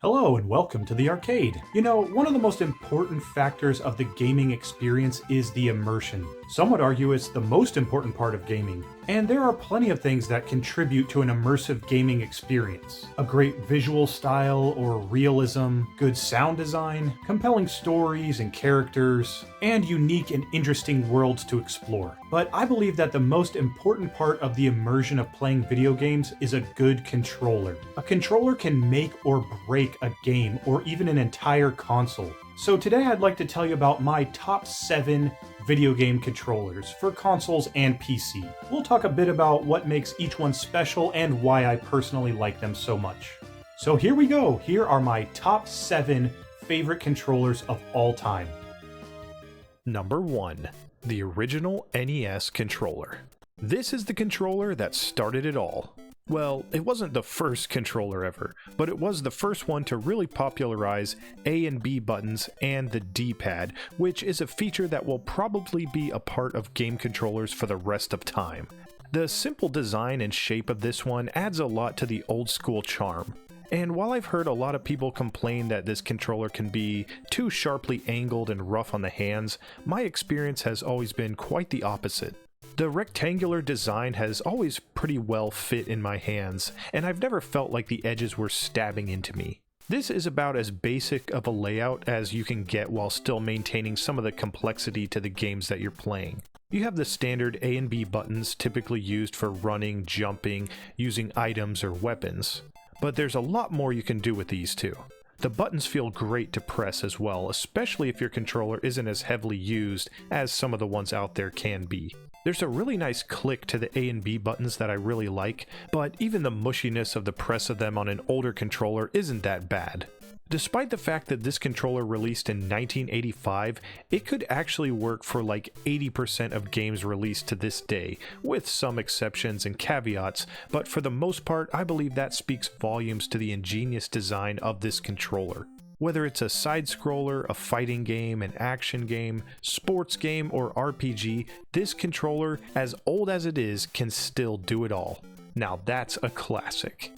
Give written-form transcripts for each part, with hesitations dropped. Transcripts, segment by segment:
Hello and welcome to the arcade. You know, one of the most important factors of the gaming experience is the immersion. Some would argue it's the most important part of gaming, and there are plenty of things that contribute to an immersive gaming experience. A great visual style or realism, good sound design, compelling stories and characters, and unique and interesting worlds to explore. But I believe that the most important part of the immersion of playing video games is a good controller. A controller can make or break a game or even an entire console. So today I'd like to tell you about my top 7 video game controllers for consoles and PC. We'll talk a bit about what makes each one special and why I personally like them so much. So here we go. Here are my top 7 favorite controllers of all time. Number 1. The original NES controller. This is the controller that started it all. Well, it wasn't the first controller ever, but it was the first one to really popularize A and B buttons and the D-pad, which is a feature that will probably be a part of game controllers for the rest of time. The simple design and shape of this one adds a lot to the old school charm. And while I've heard a lot of people complain that this controller can be too sharply angled and rough on the hands, my experience has always been quite the opposite. The rectangular design has always pretty well fit in my hands, and I've never felt like the edges were stabbing into me. This is about as basic of a layout as you can get while still maintaining some of the complexity to the games that you're playing. You have the standard A and B buttons typically used for running, jumping, using items or weapons. But there's a lot more you can do with these too. The buttons feel great to press as well, especially if your controller isn't as heavily used as some of the ones out there can be. There's a really nice click to the A and B buttons that I really like, but even the mushiness of the press of them on an older controller isn't that bad. Despite the fact that this controller released in 1985, it could actually work for like 80% of games released to this day, with some exceptions and caveats, but for the most part, I believe that speaks volumes to the ingenious design of this controller. Whether it's a side-scroller, a fighting game, an action game, sports game, or RPG, this controller, as old as it is, can still do it all. Now that's a classic.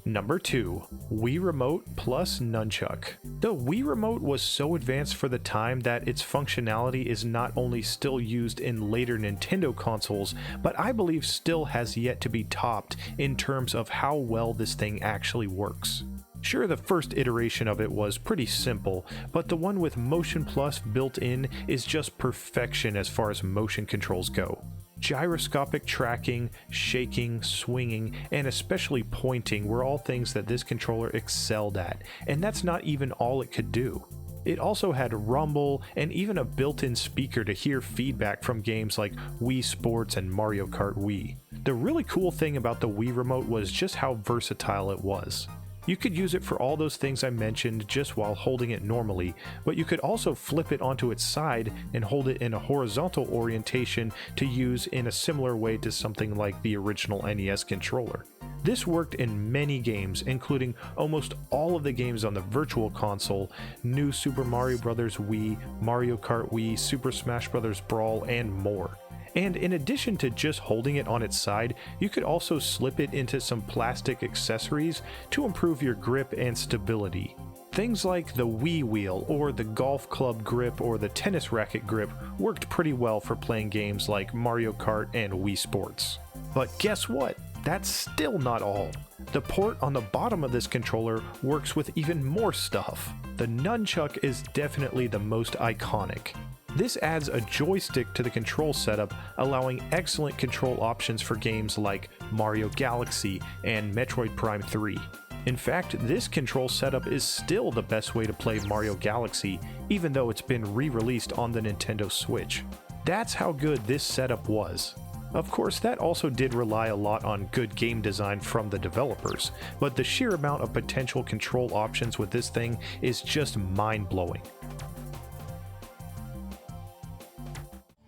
Number 2. Wii Remote plus Nunchuck. The Wii Remote was so advanced for the time that its functionality is not only still used in later Nintendo consoles, but I believe still has yet to be topped in terms of how well this thing actually works. Sure, the first iteration of it was pretty simple, but the one with Motion Plus built in is just perfection as far as motion controls go. Gyroscopic tracking, shaking, swinging, and especially pointing were all things that this controller excelled at, and that's not even all it could do. It also had rumble and even a built-in speaker to hear feedback from games like Wii Sports and Mario Kart Wii. The really cool thing about the Wii Remote was just how versatile it was. You could use it for all those things I mentioned just while holding it normally, but you could also flip it onto its side and hold it in a horizontal orientation to use in a similar way to something like the original NES controller. This worked in many games, including almost all of the games on the Virtual Console, New Super Mario Bros. Wii, Mario Kart Wii, Super Smash Bros. Brawl, and more. And in addition to just holding it on its side, you could also slip it into some plastic accessories to improve your grip and stability. Things like the Wii wheel or the golf club grip or the tennis racket grip worked pretty well for playing games like Mario Kart and Wii Sports. But guess what? That's still not all. The port on the bottom of this controller works with even more stuff. The nunchuck is definitely the most iconic. This adds a joystick to the control setup, allowing excellent control options for games like Mario Galaxy and Metroid Prime 3. In fact, this control setup is still the best way to play Mario Galaxy, even though it's been re-released on the Nintendo Switch. That's how good this setup was. Of course, that also did rely a lot on good game design from the developers, but the sheer amount of potential control options with this thing is just mind-blowing.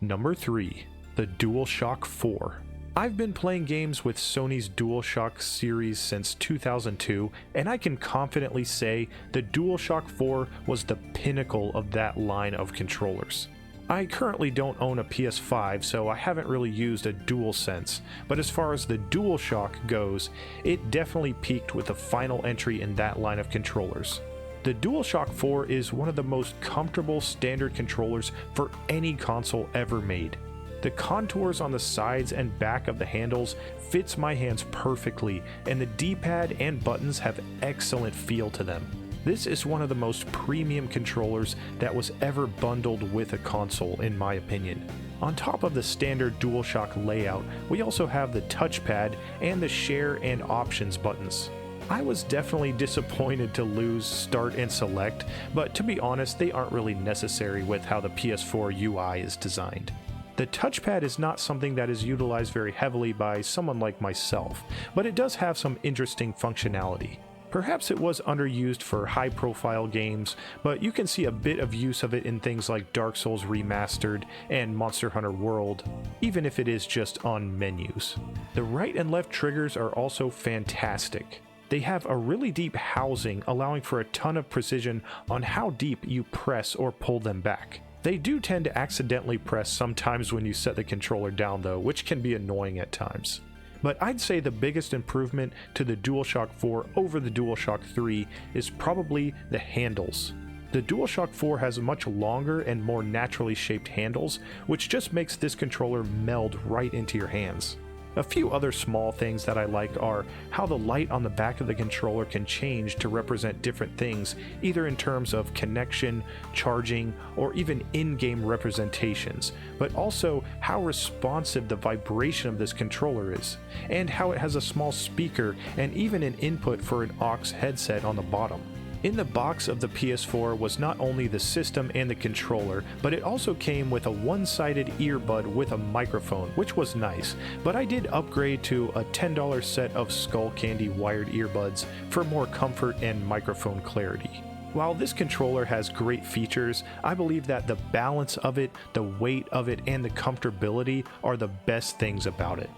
Number 3. The Dualshock 4. I've been playing games with Sony's Dualshock series since 2002, and I can confidently say the Dualshock 4 was the pinnacle of that line of controllers. I currently don't own a PS5, so I haven't really used a DualSense, but as far as the Dualshock goes, it definitely peaked with the final entry in that line of controllers. The DualShock 4 is one of the most comfortable standard controllers for any console ever made. The contours on the sides and back of the handles fits my hands perfectly, and the D-pad and buttons have excellent feel to them. This is one of the most premium controllers that was ever bundled with a console, in my opinion. On top of the standard DualShock layout, we also have the touchpad and the share and options buttons. I was definitely disappointed to lose start and select, but to be honest, they aren't really necessary with how the PS4 UI is designed. The touchpad is not something that is utilized very heavily by someone like myself, but it does have some interesting functionality. Perhaps it was underused for high-profile games, but you can see a bit of use of it in things like Dark Souls Remastered and Monster Hunter World, even if it is just on menus. The right and left triggers are also fantastic. They have a really deep housing, allowing for a ton of precision on how deep you press or pull them back. They do tend to accidentally press sometimes when you set the controller down though, which can be annoying at times. But I'd say the biggest improvement to the DualShock 4 over the DualShock 3 is probably the handles. The DualShock 4 has much longer and more naturally shaped handles, which just makes this controller meld right into your hands. A few other small things that I like are how the light on the back of the controller can change to represent different things, either in terms of connection, charging, or even in-game representations, but also how responsive the vibration of this controller is, and how it has a small speaker and even an input for an aux headset on the bottom. In the box of the PS4 was not only the system and the controller, but it also came with a one-sided earbud with a microphone, which was nice, but I did upgrade to a $10 set of Skull Candy wired earbuds for more comfort and microphone clarity. While this controller has great features, I believe that the balance of it, the weight of it, and the comfortability are the best things about it.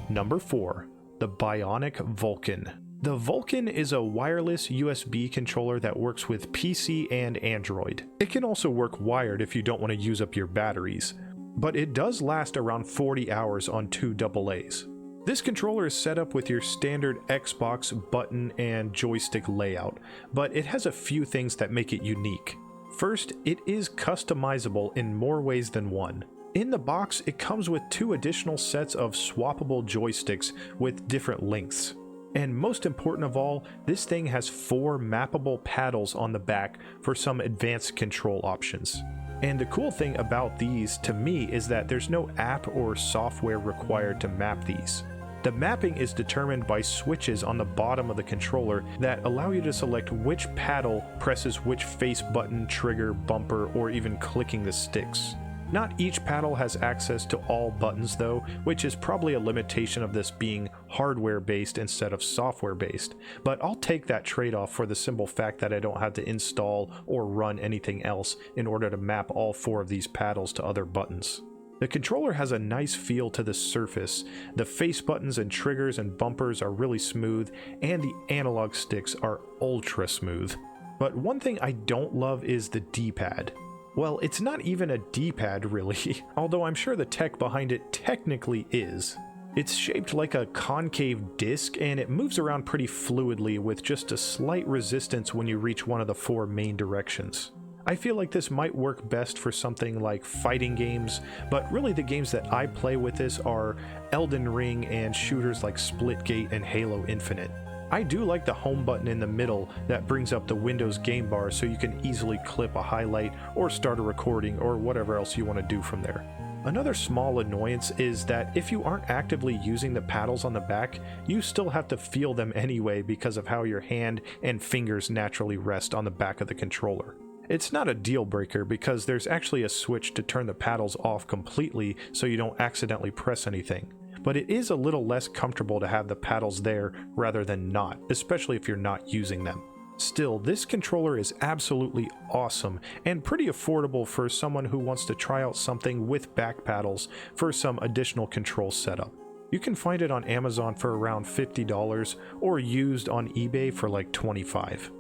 Number 4. The Bionic Vulcan. The Vulcan is a wireless USB controller that works with PC and Android. It can also work wired if you don't want to use up your batteries, but it does last around 40 hours on two AA's. This controller is set up with your standard Xbox button and joystick layout, but it has a few things that make it unique. First, it is customizable in more ways than one. In the box, it comes with 2 additional sets of swappable joysticks with different lengths. And most important of all, this thing has 4 mappable paddles on the back for some advanced control options. And the cool thing about these to me is that there's no app or software required to map these. The mapping is determined by switches on the bottom of the controller that allow you to select which paddle presses which face button, trigger, bumper, or even clicking the sticks. Not each paddle has access to all buttons though, which is probably a limitation of this being hardware-based instead of software-based, but I'll take that trade-off for the simple fact that I don't have to install or run anything else in order to map all 4 of these paddles to other buttons. The controller has a nice feel to the surface. The face buttons and triggers and bumpers are really smooth, and the analog sticks are ultra smooth. But one thing I don't love is the D-pad. Well, it's not even a D-pad really, although I'm sure the tech behind it technically is. It's shaped like a concave disc and it moves around pretty fluidly with just a slight resistance when you reach one of the 4 main directions. I feel like this might work best for something like fighting games, but really the games that I play with this are Elden Ring and shooters like Splitgate and Halo Infinite. I do like the home button in the middle that brings up the Windows game bar so you can easily clip a highlight or start a recording or whatever else you want to do from there. Another small annoyance is that if you aren't actively using the paddles on the back, you still have to feel them anyway because of how your hand and fingers naturally rest on the back of the controller. It's not a deal breaker because there's actually a switch to turn the paddles off completely so you don't accidentally press anything. But it is a little less comfortable to have the paddles there rather than not, especially if you're not using them. Still, this controller is absolutely awesome and pretty affordable for someone who wants to try out something with back paddles for some additional control setup. You can find it on Amazon for around $50 or used on eBay for like $25.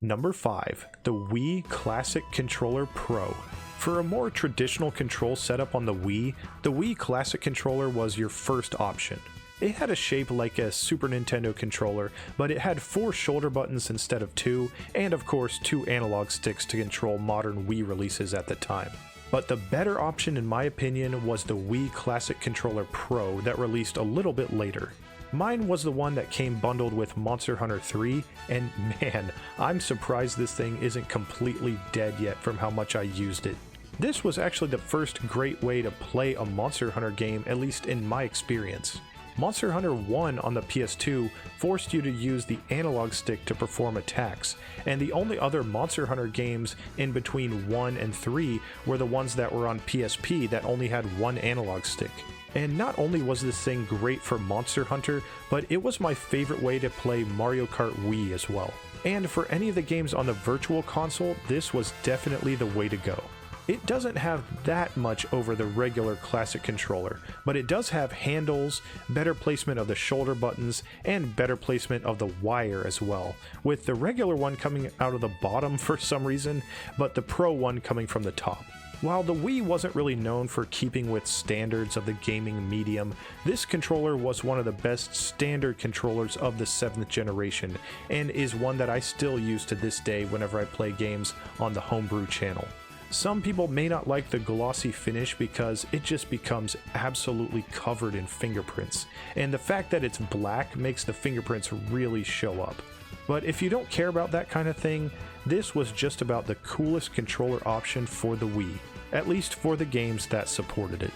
Number 5. The Wii Classic Controller Pro. For a more traditional control setup on the Wii Classic Controller was your first option. It had a shape like a Super Nintendo controller, but it had 4 shoulder buttons instead of 2, and of course 2 analog sticks to control modern Wii releases at the time. But the better option in my opinion was the Wii Classic Controller Pro that released a little bit later. Mine was the one that came bundled with Monster Hunter 3, and man, I'm surprised this thing isn't completely dead yet from how much I used it. This was actually the first great way to play a Monster Hunter game, at least in my experience. Monster Hunter 1 on the PS2 forced you to use the analog stick to perform attacks, and the only other Monster Hunter games in between 1 and 3 were the ones that were on PSP that only had one analog stick. And not only was this thing great for Monster Hunter, but it was my favorite way to play Mario Kart Wii as well. And for any of the games on the Virtual Console, this was definitely the way to go. It doesn't have that much over the regular classic controller, but it does have handles, better placement of the shoulder buttons, and better placement of the wire as well, with the regular one coming out of the bottom for some reason, but the Pro one coming from the top. While the Wii wasn't really known for keeping with standards of the gaming medium, this controller was one of the best standard controllers of the 7th generation, and is one that I still use to this day whenever I play games on the Homebrew channel. Some people may not like the glossy finish because it just becomes absolutely covered in fingerprints, and the fact that it's black makes the fingerprints really show up. But if you don't care about that kind of thing, this was just about the coolest controller option for the Wii, at least for the games that supported it.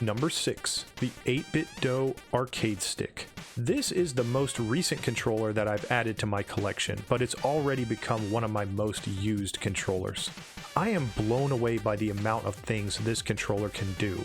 Number 6. The 8BitDo Arcade Stick. This is the most recent controller that I've added to my collection, but it's already become one of my most used controllers. I am blown away by the amount of things this controller can do.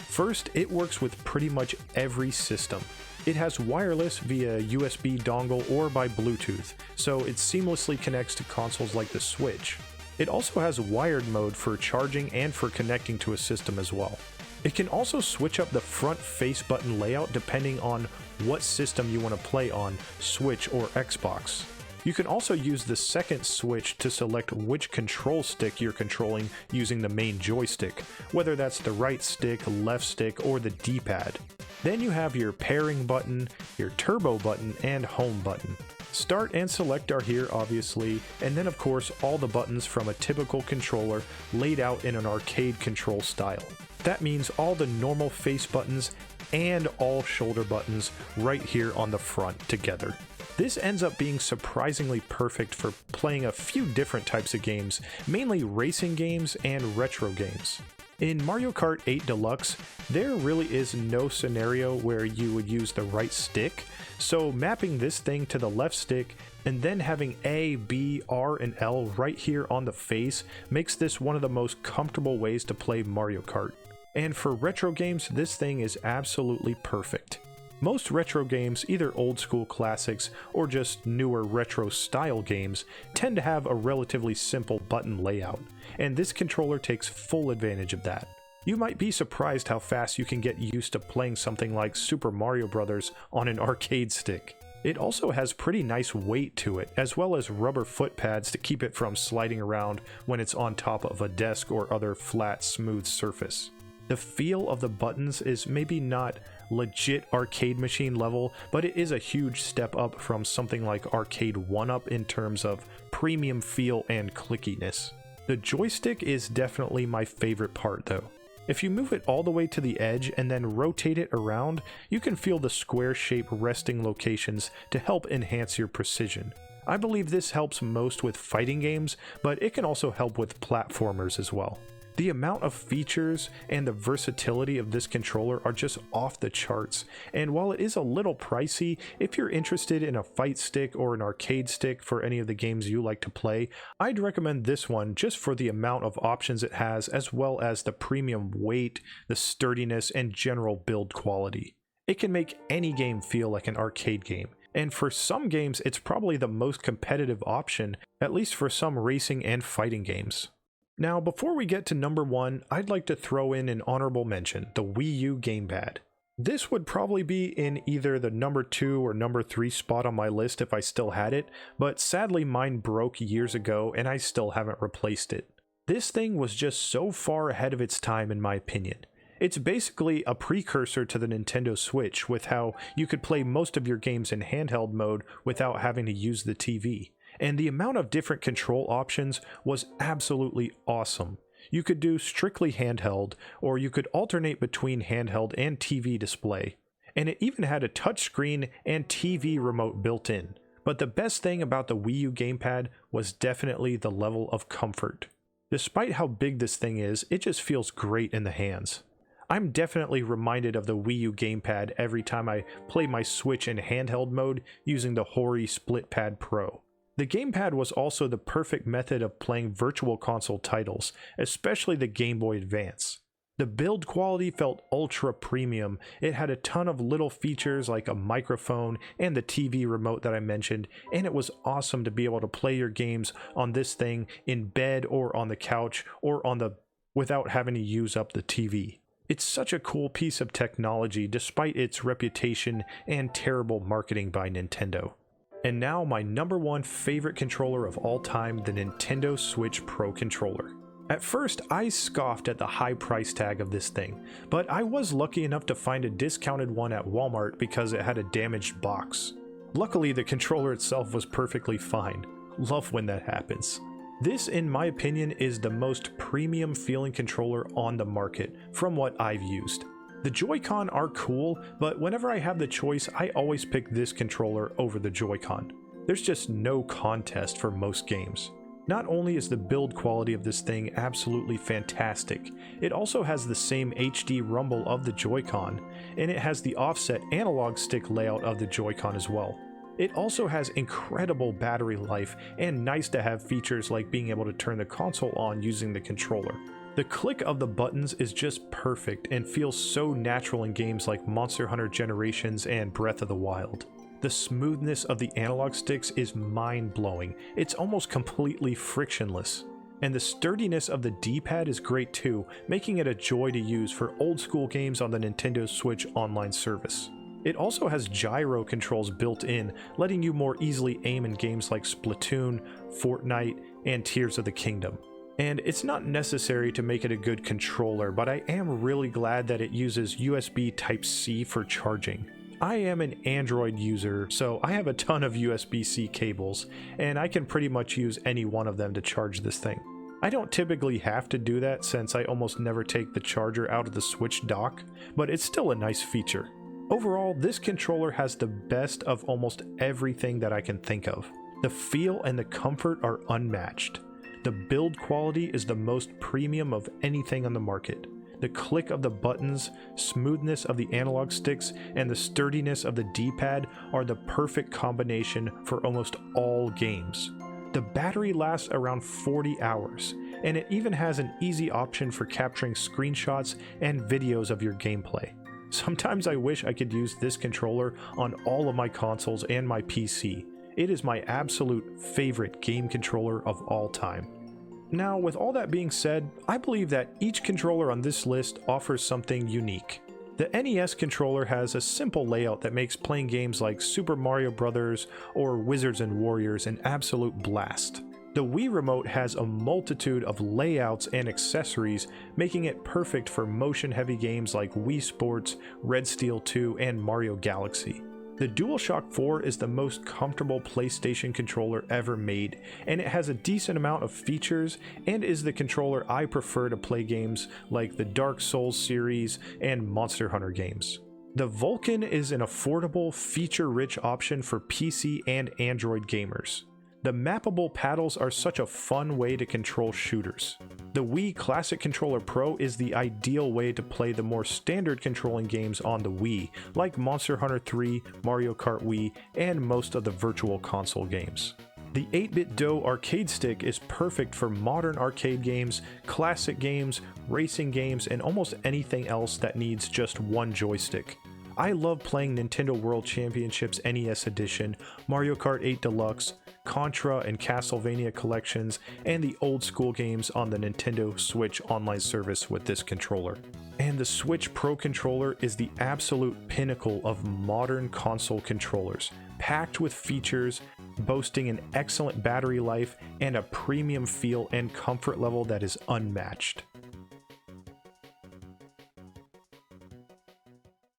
First, it works with pretty much every system. It has wireless via USB dongle or by Bluetooth, so it seamlessly connects to consoles like the Switch. It also has wired mode for charging and for connecting to a system as well. It can also switch up the front face button layout depending on what system you want to play on, Switch or Xbox. You can also use the second switch to select which control stick you're controlling using the main joystick, whether that's the right stick, left stick, or the D-pad. Then you have your pairing button, your turbo button, and home button. Start and select are here obviously, and then of course all the buttons from a typical controller laid out in an arcade control style. That means all the normal face buttons and all shoulder buttons right here on the front together. This ends up being surprisingly perfect for playing a few different types of games, mainly racing games and retro games. In Mario Kart 8 Deluxe, there really is no scenario where you would use the right stick, so mapping this thing to the left stick and then having A, B, R, and L right here on the face makes this one of the most comfortable ways to play Mario Kart. And for retro games, this thing is absolutely perfect. Most retro games, either old school classics or just newer retro style games, tend to have a relatively simple button layout, and this controller takes full advantage of that. You might be surprised how fast you can get used to playing something like Super Mario Bros. On an arcade stick. It also has pretty nice weight to it, as well as rubber foot pads to keep it from sliding around when it's on top of a desk or other flat, smooth surface. The feel of the buttons is maybe not legit arcade machine level, but it is a huge step up from something like Arcade 1-Up in terms of premium feel and clickiness. The joystick is definitely my favorite part though. If you move it all the way to the edge and then rotate it around, you can feel the square shape resting locations to help enhance your precision. I believe this helps most with fighting games, but it can also help with platformers as well. The amount of features and the versatility of this controller are just off the charts, and while it is a little pricey, if you're interested in a fight stick or an arcade stick for any of the games you like to play, I'd recommend this one just for the amount of options it has, as well as the premium weight, the sturdiness, and general build quality. It can make any game feel like an arcade game, and for some games it's probably the most competitive option, at least for some racing and fighting games. Now, before we get to number 1, I'd like to throw in an honorable mention, the Wii U gamepad. This would probably be in either the number 2 or number 3 spot on my list if I still had it, but sadly mine broke years ago and I still haven't replaced it. This thing was just so far ahead of its time in my opinion. It's basically a precursor to the Nintendo Switch with how you could play most of your games in handheld mode without having to use the TV. And the amount of different control options was absolutely awesome. You could do strictly handheld, or you could alternate between handheld and TV display. And it even had a touchscreen and TV remote built in. But the best thing about the Wii U gamepad was definitely the level of comfort. Despite how big this thing is, it just feels great in the hands. I'm definitely reminded of the Wii U gamepad every time I play my Switch in handheld mode using the Hori SplitPad Pro. The gamepad was also the perfect method of playing virtual console titles, especially the Game Boy Advance. The build quality felt ultra premium. It had a ton of little features like a microphone and the TV remote that I mentioned, and it was awesome to be able to play your games on this thing in bed or on the couch or without having to use up the TV. It's such a cool piece of technology despite its reputation and terrible marketing by Nintendo. And now my number 1 favorite controller of all time, the Nintendo Switch Pro controller. At first, I scoffed at the high price tag of this thing, but I was lucky enough to find a discounted one at Walmart because it had a damaged box. Luckily, the controller itself was perfectly fine. Love when that happens. This, in my opinion, is the most premium feeling controller on the market, from what I've used. The Joy-Con are cool, but whenever I have the choice, I always pick this controller over the Joy-Con. There's just no contest for most games. Not only is the build quality of this thing absolutely fantastic, it also has the same HD rumble of the Joy-Con, and it has the offset analog stick layout of the Joy-Con as well. It also has incredible battery life and nice to have features like being able to turn the console on using the controller. The click of the buttons is just perfect and feels so natural in games like Monster Hunter Generations and Breath of the Wild. The smoothness of the analog sticks is mind-blowing. It's almost completely frictionless. And the sturdiness of the D-pad is great too, making it a joy to use for old-school games on the Nintendo Switch online service. It also has gyro controls built in, letting you more easily aim in games like Splatoon, Fortnite, and Tears of the Kingdom. And it's not necessary to make it a good controller, but I am really glad that it uses USB Type-C for charging. I am an Android user, so I have a ton of USB-C cables, and I can pretty much use any one of them to charge this thing. I don't typically have to do that since I almost never take the charger out of the Switch dock, but it's still a nice feature. Overall, this controller has the best of almost everything that I can think of. The feel and the comfort are unmatched. The build quality is the most premium of anything on the market. The click of the buttons, smoothness of the analog sticks, and the sturdiness of the D-pad are the perfect combination for almost all games. The battery lasts around 40 hours, and it even has an easy option for capturing screenshots and videos of your gameplay. Sometimes I wish I could use this controller on all of my consoles and my PC. It is my absolute favorite game controller of all time. Now, with all that being said, I believe that each controller on this list offers something unique. The NES controller has a simple layout that makes playing games like Super Mario Bros. Or Wizards and Warriors an absolute blast. The Wii Remote has a multitude of layouts and accessories, making it perfect for motion-heavy games like Wii Sports, Red Steel 2, and Mario Galaxy. The Dualshock 4 is the most comfortable PlayStation controller ever made, and it has a decent amount of features and is the controller I prefer to play games like the Dark Souls series and Monster Hunter games. The Vulcan is an affordable, feature-rich option for PC and Android gamers. The mappable paddles are such a fun way to control shooters. The Wii Classic Controller Pro is the ideal way to play the more standard controlling games on the Wii, like Monster Hunter 3, Mario Kart Wii, and most of the Virtual Console games. The 8-bit Do arcade stick is perfect for modern arcade games, classic games, racing games, and almost anything else that needs just one joystick. I love playing Nintendo World Championships NES Edition, Mario Kart 8 Deluxe, Contra and Castlevania collections, and the old school games on the Nintendo Switch online service with this controller. And the Switch Pro controller is the absolute pinnacle of modern console controllers, packed with features, boasting an excellent battery life and a premium feel and comfort level that is unmatched.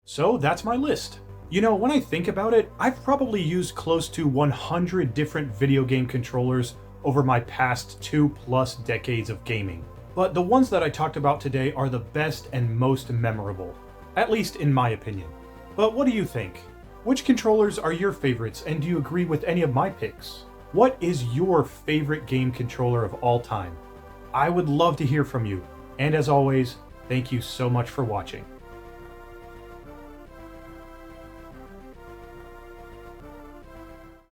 So that's my list. You know, when I think about it, I've probably used close to 100 different video game controllers over my past 2+ decades of gaming. But the ones that I talked about today are the best and most memorable, at least in my opinion. But what do you think? Which controllers are your favorites, and do you agree with any of my picks? What is your favorite game controller of all time? I would love to hear from you, and as always, thank you so much for watching.